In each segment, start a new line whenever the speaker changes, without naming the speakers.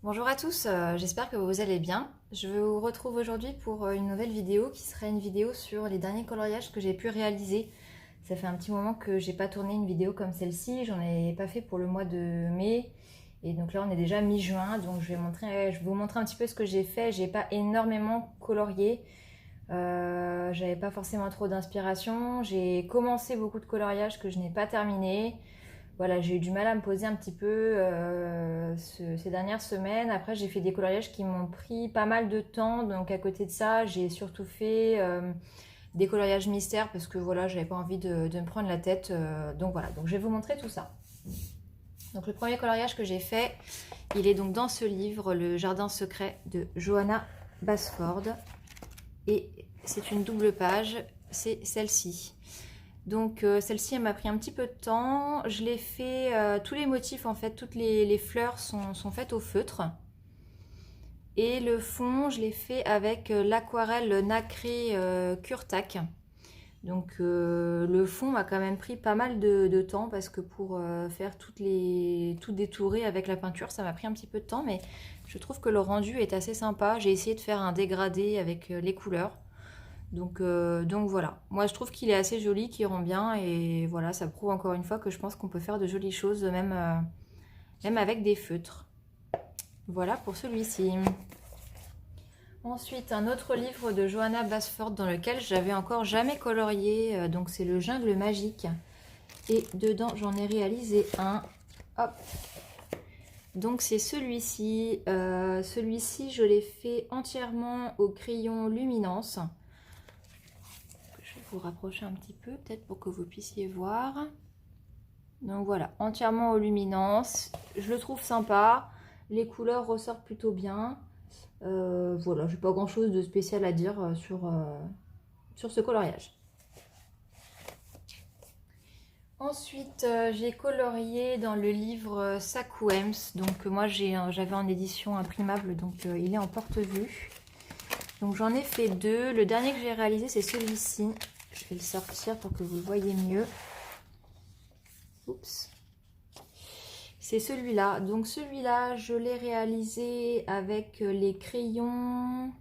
Bonjour à tous, j'espère que vous allez bien. Je vous retrouve aujourd'hui pour une nouvelle vidéo qui sera une vidéo sur les derniers coloriages que j'ai pu réaliser. Ça fait un petit moment que j'ai pas tourné une vidéo comme celle-ci, j'en ai pas fait pour le mois de mai. Et donc là on est déjà mi-juin, donc je vais vous montrer un petit peu ce que j'ai fait. J'ai pas énormément colorié, j'avais pas forcément trop d'inspiration. J'ai commencé beaucoup de coloriages que je n'ai pas terminé. Voilà, j'ai eu du mal à me poser un petit peu ces dernières semaines. Après, j'ai fait des coloriages qui m'ont pris pas mal de temps. Donc, à côté de ça, j'ai surtout fait des coloriages mystères parce que voilà, j'avais pas envie de me prendre la tête. Donc, voilà, donc je vais vous montrer tout ça. Donc, le premier coloriage que j'ai fait, il est donc dans ce livre, Le Jardin secret de Johanna Basford. Et c'est une double page, c'est celle-ci. Donc celle-ci, elle m'a pris un petit peu de temps. Je l'ai fait, tous les motifs en fait, toutes les fleurs sont faites au feutre. Et le fond, je l'ai fait avec l'aquarelle nacrée Curtac. Donc le fond m'a quand même pris pas mal de temps parce que pour faire tout détourer avec la peinture, ça m'a pris un petit peu de temps. Mais je trouve que le rendu est assez sympa. J'ai essayé de faire un dégradé avec les couleurs. Donc voilà, moi je trouve qu'il est assez joli, qu'il rend bien et voilà, ça prouve encore une fois que je pense qu'on peut faire de jolies choses même avec des feutres. Voilà pour celui-ci. Ensuite, un autre livre de Johanna Basford dans lequel j'avais encore jamais colorié, donc c'est Le Jungle Magique. Et dedans, j'en ai réalisé un. Hop. Donc c'est celui-ci. Celui-ci, je l'ai fait entièrement au crayon Luminance. Je vais vous rapprocher un petit peu, peut-être pour que vous puissiez voir. Donc voilà, entièrement aux luminances. Je le trouve sympa. Les couleurs ressortent plutôt bien. Voilà, j'ai pas grand chose de spécial à dire sur ce coloriage. Ensuite, j'ai colorié dans le livre Sakouems. Donc moi j'avais en édition imprimable, donc il est en porte-vue. Donc j'en ai fait deux. Le dernier que j'ai réalisé, c'est celui-ci. Je vais le sortir pour que vous le voyez mieux. Oups. C'est celui-là. Donc celui-là, je l'ai réalisé avec les crayons,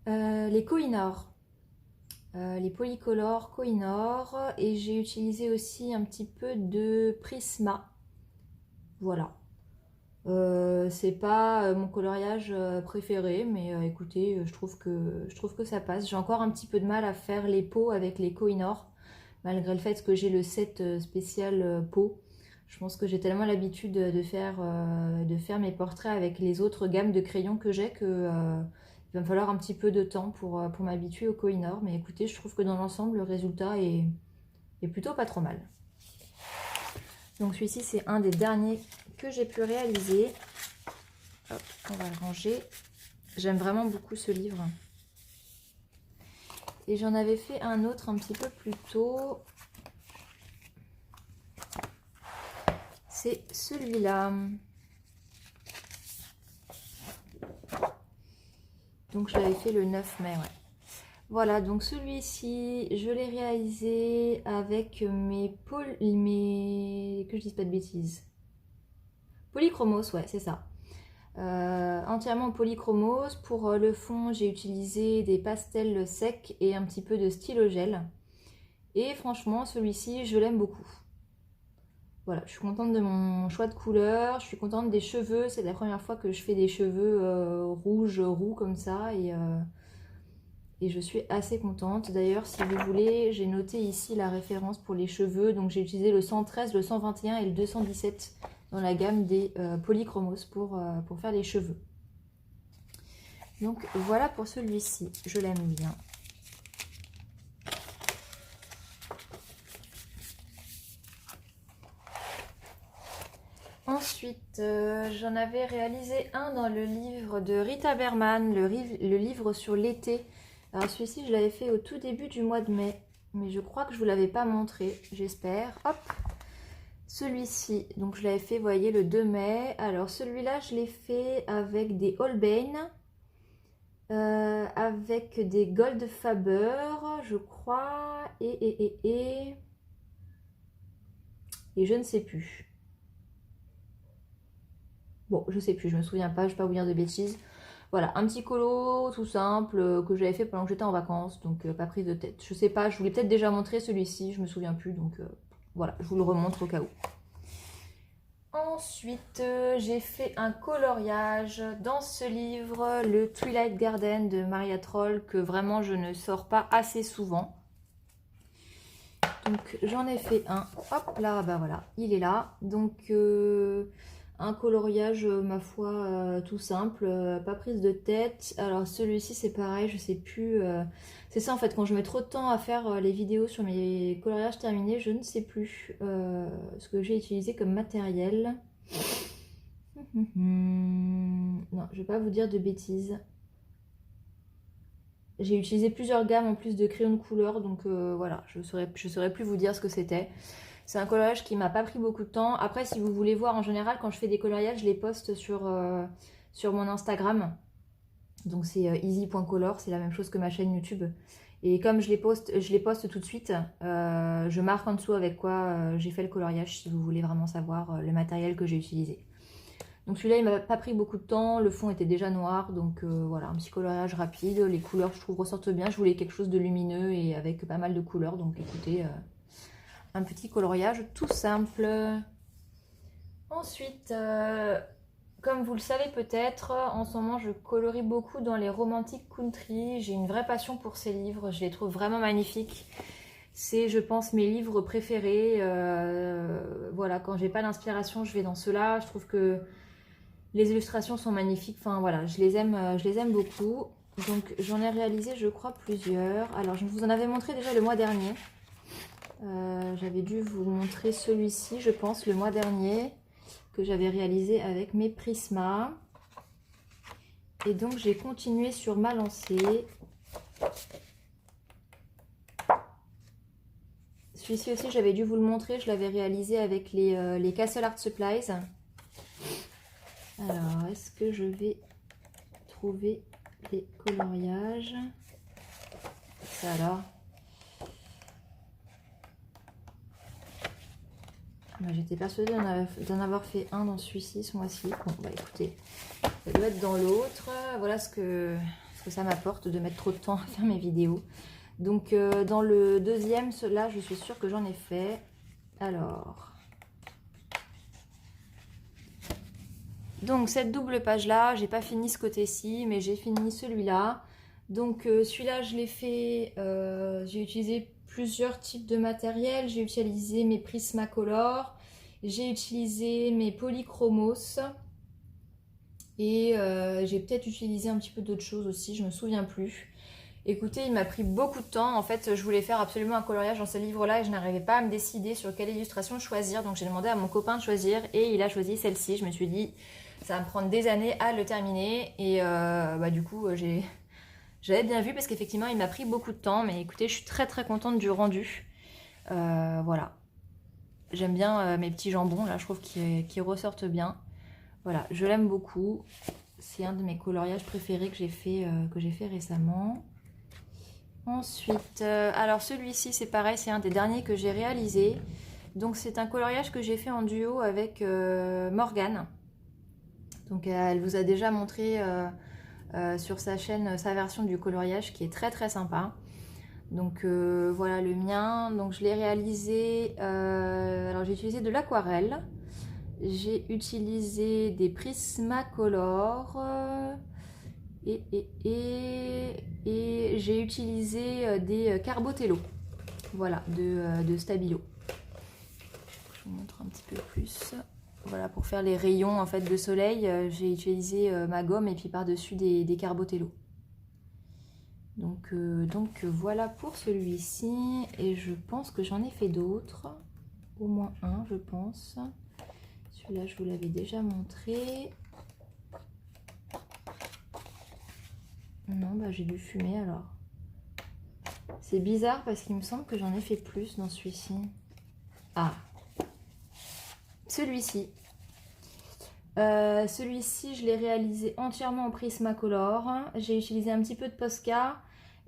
les Kohinoor, les polycolores Kohinoor. Et j'ai utilisé aussi un petit peu de Prisma. Voilà. C'est pas mon coloriage préféré, mais écoutez, je trouve que ça passe. J'ai encore un petit peu de mal à faire les peaux avec les Kohinoor, malgré le fait que j'ai le set spécial peau. Je pense que j'ai tellement l'habitude de faire mes portraits avec les autres gammes de crayons que j'ai que il va me falloir un petit peu de temps pour m'habituer au Kohinoor. Mais écoutez, je trouve que dans l'ensemble, le résultat est plutôt pas trop mal. Donc celui-ci, c'est un des derniers que j'ai pu réaliser. Hop, on va le ranger. J'aime vraiment beaucoup ce livre. Et j'en avais fait un autre un petit peu plus tôt. C'est celui-là. Donc je l'avais fait le 9 mai, ouais. Voilà, donc celui-ci, je l'ai réalisé avec que je dise pas de bêtises. Polychromos, ouais, c'est ça. Entièrement polychromose. Pour le fond, j'ai utilisé des pastels secs et un petit peu de stylo gel. Et franchement, celui-ci, je l'aime beaucoup. Voilà, je suis contente de mon choix de couleur, je suis contente des cheveux. C'est la première fois que je fais des cheveux rouges, roux comme ça. Et je suis assez contente. D'ailleurs, si vous voulez, j'ai noté ici la référence pour les cheveux. Donc j'ai utilisé le 113, le 121 et le 217 dans la gamme des polychromos pour faire les cheveux. Donc voilà pour celui-ci, je l'aime bien. Ensuite, j'en avais réalisé un dans le livre de Rita Berman, le livre sur l'été. Alors celui-ci, je l'avais fait au tout début du mois de mai, mais je crois que je ne vous l'avais pas montré, j'espère. Hop, celui-ci, donc je l'avais fait, vous voyez, le 2 mai. Alors celui-là, je l'ai fait avec des Holbein, avec des Goldfaber, je crois, et je ne sais plus. Bon, je sais plus, je me souviens pas, je vais pas vous dire de bêtises. Voilà, un petit colo tout simple que j'avais fait pendant que j'étais en vacances, donc pas prise de tête. Je sais pas, je vous l'ai peut-être déjà montré celui-ci, je me souviens plus, donc voilà, je vous le remontre au cas où. Ensuite, j'ai fait un coloriage dans ce livre, le Twilight Garden de Maria Troll, que vraiment je ne sors pas assez souvent. Donc j'en ai fait un, hop là, bah voilà, il est là. Donc un coloriage, ma foi, tout simple, pas prise de tête. Alors celui-ci c'est pareil, je sais plus. C'est ça en fait, quand je mets trop de temps à faire les vidéos sur mes coloriages terminés, je ne sais plus ce que j'ai utilisé comme matériel. Non, je vais pas vous dire de bêtises. J'ai utilisé plusieurs gammes en plus de crayons de couleur, donc voilà, je saurais plus vous dire ce que c'était. C'est un coloriage qui m'a pas pris beaucoup de temps. Après, si vous voulez voir, en général, quand je fais des coloriages, je les poste sur mon Instagram. Donc c'est easy.color, c'est la même chose que ma chaîne YouTube. Et comme je les poste tout de suite, je marque en dessous avec quoi j'ai fait le coloriage, si vous voulez vraiment savoir le matériel que j'ai utilisé. Donc celui-là, il m'a pas pris beaucoup de temps, le fond était déjà noir, donc voilà, un petit coloriage rapide. Les couleurs, je trouve, ressortent bien. Je voulais quelque chose de lumineux et avec pas mal de couleurs, donc écoutez, un petit coloriage tout simple. Ensuite, comme vous le savez peut-être, en ce moment, je colorie beaucoup dans les romantiques country. J'ai une vraie passion pour ces livres, je les trouve vraiment magnifiques. C'est, je pense, mes livres préférés. Voilà, quand j'ai pas d'inspiration, je vais dans ceux-là. Je trouve que les illustrations sont magnifiques, enfin voilà, je les aime beaucoup. Donc j'en ai réalisé, je crois, plusieurs. Alors je vous en avais montré déjà le mois dernier. J'avais dû vous montrer celui-ci, je pense, le mois dernier, que j'avais réalisé avec mes Prisma. Et donc j'ai continué sur ma lancée. Celui-ci aussi, j'avais dû vous le montrer, je l'avais réalisé avec les Castle Art Supplies. Alors, est-ce que je vais trouver les coloriages? Ça alors. Bah, j'étais persuadée d'en avoir fait un dans celui-ci ce mois-ci. Bon, bah écoutez, ça doit être dans l'autre. Voilà ce que ça m'apporte de mettre trop de temps à faire mes vidéos. Donc, dans le deuxième, là, je suis sûre que j'en ai fait. Alors... Donc cette double page là, j'ai pas fini ce côté-ci, mais j'ai fini celui-là. Donc celui-là je l'ai fait, j'ai utilisé plusieurs types de matériel. J'ai utilisé mes Prismacolor, j'ai utilisé mes Polychromos et j'ai peut-être utilisé un petit peu d'autres choses aussi, je me souviens plus. Écoutez, il m'a pris beaucoup de temps. En fait, je voulais faire absolument un coloriage dans ce livre-là et je n'arrivais pas à me décider sur quelle illustration choisir. Donc j'ai demandé à mon copain de choisir et il a choisi celle-ci. Je me suis dit, ça va me prendre des années à le terminer. Et bah, du coup, j'avais bien vu parce qu'effectivement, il m'a pris beaucoup de temps. Mais écoutez, je suis très très contente du rendu. Voilà. J'aime bien mes petits jambons, là, je trouve qu'ils ressortent bien. Voilà, je l'aime beaucoup. C'est un de mes coloriages préférés que j'ai fait récemment. Ensuite, alors celui-ci c'est pareil, c'est un des derniers que j'ai réalisé. Donc c'est un coloriage que j'ai fait en duo avec Morgane. Donc elle vous a déjà montré sur sa chaîne sa version du coloriage qui est très très sympa. Donc voilà le mien. Donc je l'ai réalisé, alors j'ai utilisé de l'aquarelle. J'ai utilisé des Prismacolor. Et j'ai utilisé des Carbotello, voilà, de Stabilo. Je vous montre un petit peu plus. Voilà, pour faire les rayons en fait de soleil, j'ai utilisé ma gomme et puis par-dessus des Carbotello. Donc voilà pour celui-ci. Et je pense que j'en ai fait d'autres. Au moins un, je pense. Celui-là, je vous l'avais déjà montré. Non, bah j'ai dû fumer alors. C'est bizarre parce qu'il me semble que j'en ai fait plus dans celui-ci. Ah, celui-ci. Celui-ci, je l'ai réalisé entièrement en Prismacolor. J'ai utilisé un petit peu de Posca.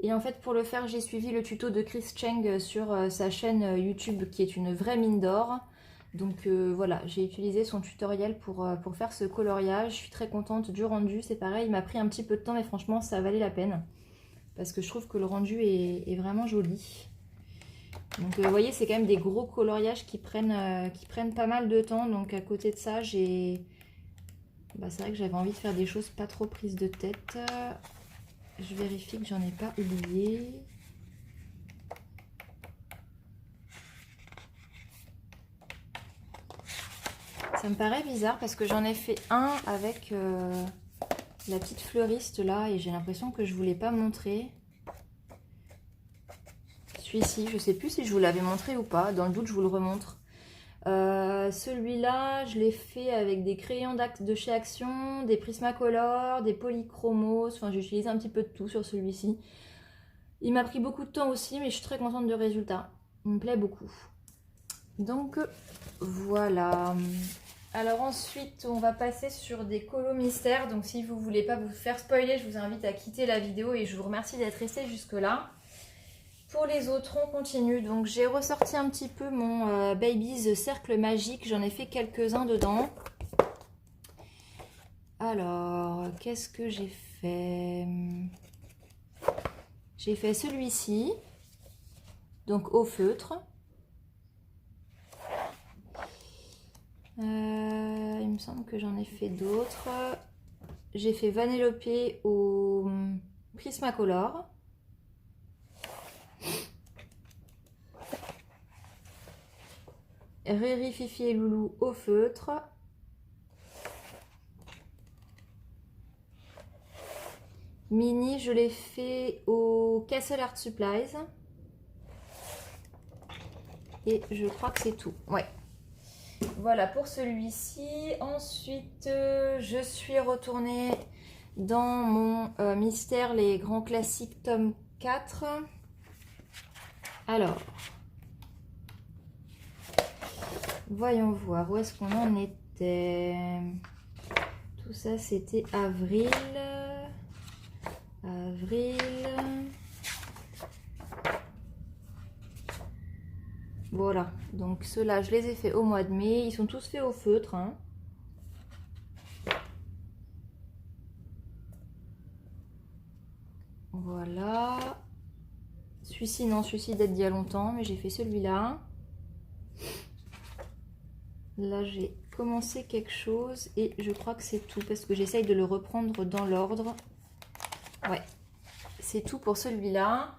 Et en fait, pour le faire, j'ai suivi le tuto de Chris Cheng sur sa chaîne YouTube qui est une vraie mine d'or. Donc voilà, j'ai utilisé son tutoriel pour faire ce coloriage. Je suis très contente du rendu. C'est pareil, il m'a pris un petit peu de temps, mais franchement, ça valait la peine. Parce que je trouve que le rendu est vraiment joli. Donc vous voyez, c'est quand même des gros coloriages qui prennent pas mal de temps. Donc à côté de ça, c'est vrai que j'avais envie de faire des choses pas trop prises de tête. Je vérifie que j'en ai pas oublié. Ça me paraît bizarre parce que j'en ai fait un avec la petite fleuriste là et j'ai l'impression que je ne voulais pas montrer. Celui-ci, je sais plus si je vous l'avais montré ou pas. Dans le doute, je vous le remontre. Celui-là, je l'ai fait avec des crayons de chez Action, des Prismacolor, des polychromos. Enfin, j'ai utilisé un petit peu de tout sur celui-ci. Il m'a pris beaucoup de temps aussi, mais je suis très contente du résultat. Il me plaît beaucoup. Donc, voilà. Alors ensuite, on va passer sur des colos mystères. Donc, si vous ne voulez pas vous faire spoiler, je vous invite à quitter la vidéo et je vous remercie d'être resté jusque-là. Pour les autres, on continue. Donc, j'ai ressorti un petit peu mon Baby's Cercle Magique. J'en ai fait quelques-uns dedans. Alors, qu'est-ce que j'ai fait? J'ai fait celui-ci. Donc, au feutre. Il me semble que j'en ai fait d'autres. J'ai fait Vanellope au Prismacolor. Riri, Fifi et Loulou au feutre. Mini, je l'ai fait au Castle Art Supplies. Et je crois que c'est tout. Ouais. Voilà pour celui-ci. Ensuite, je suis retournée dans mon Mystère, les grands classiques, tome 4. Alors, voyons voir où est-ce qu'on en était. Tout ça, c'était avril. Voilà, donc ceux-là, je les ai fait au mois de mai. Ils sont tous faits au feutre. Hein. Voilà. Celui-ci, non, celui-ci date d'il y a longtemps, mais j'ai fait celui-là. Là, j'ai commencé quelque chose et je crois que c'est tout parce que j'essaye de le reprendre dans l'ordre. Ouais, c'est tout pour celui-là.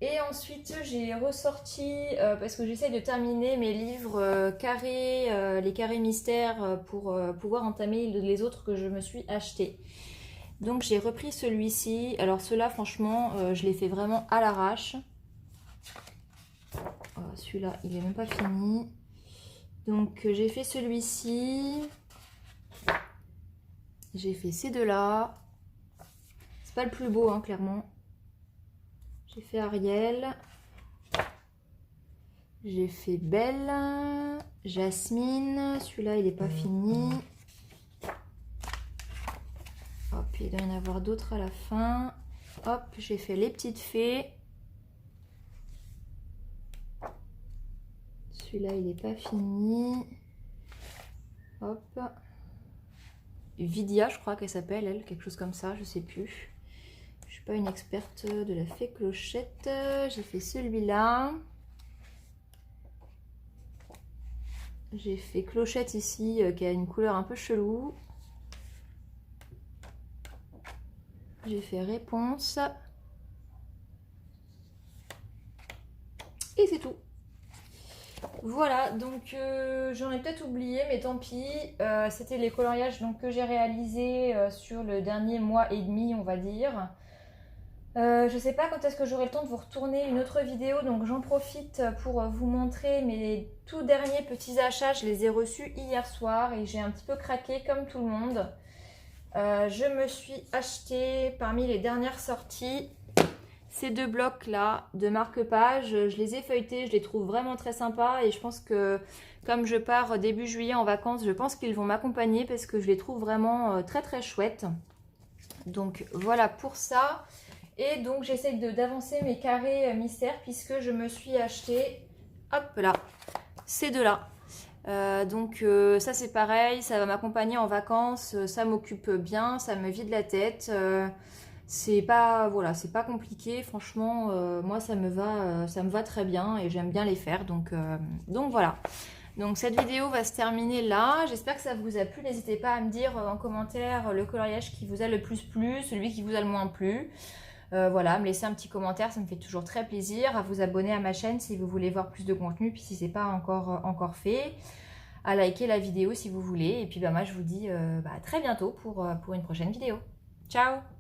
Et ensuite, j'ai ressorti, parce que j'essaye de terminer mes livres carrés, les carrés mystères, pour pouvoir entamer les autres que je me suis achetés. Donc, j'ai repris celui-ci. Alors, ceux-là, franchement, je les fais vraiment à l'arrache. Celui-là, il n'est même pas fini. Donc, j'ai fait celui-ci. J'ai fait ces deux-là. C'est pas le plus beau, hein, clairement. J'ai fait Ariel, j'ai fait Belle, Jasmine, celui-là il n'est pas fini. Hop, il doit y en avoir d'autres à la fin. Hop, j'ai fait les petites fées. Celui-là il n'est pas fini. Hop. Vidia, je crois qu'elle s'appelle, elle, quelque chose comme ça, je sais plus. Je suis pas une experte de la fée clochette. J'ai fait celui-là. J'ai fait clochette ici qui a une couleur un peu chelou. J'ai fait réponse. Et c'est tout. Voilà, donc j'en ai peut-être oublié, mais tant pis. C'était les coloriages donc, que j'ai réalisés sur le dernier mois et demi, on va dire. Je sais pas quand est-ce que j'aurai le temps de vous retourner une autre vidéo, donc j'en profite pour vous montrer mes tout derniers petits achats. Je les ai reçus hier soir et j'ai un petit peu craqué comme tout le monde. Je me suis acheté parmi les dernières sorties ces deux blocs là de marque-page. Je les ai feuilletés, je les trouve vraiment très sympas et je pense que comme je pars début juillet en vacances, je pense qu'ils vont m'accompagner parce que je les trouve vraiment très très chouettes. Donc voilà pour ça. Et donc j'essaye d'avancer mes carrés mystères puisque je me suis acheté, hop là, ces deux-là. Ça c'est pareil, ça va m'accompagner en vacances, ça m'occupe bien, ça me vide la tête. C'est pas voilà, c'est pas compliqué, franchement, moi ça me va très bien et j'aime bien les faire. Donc voilà. Donc cette vidéo va se terminer là. J'espère que ça vous a plu. N'hésitez pas à me dire en commentaire le coloriage qui vous a le plus plu, celui qui vous a le moins plu. Voilà, me laisser un petit commentaire, ça me fait toujours très plaisir. À vous abonner à ma chaîne si vous voulez voir plus de contenu, puis si c'est pas encore fait. À liker la vidéo si vous voulez. Et puis moi je vous dis à très bientôt pour une prochaine vidéo. Ciao!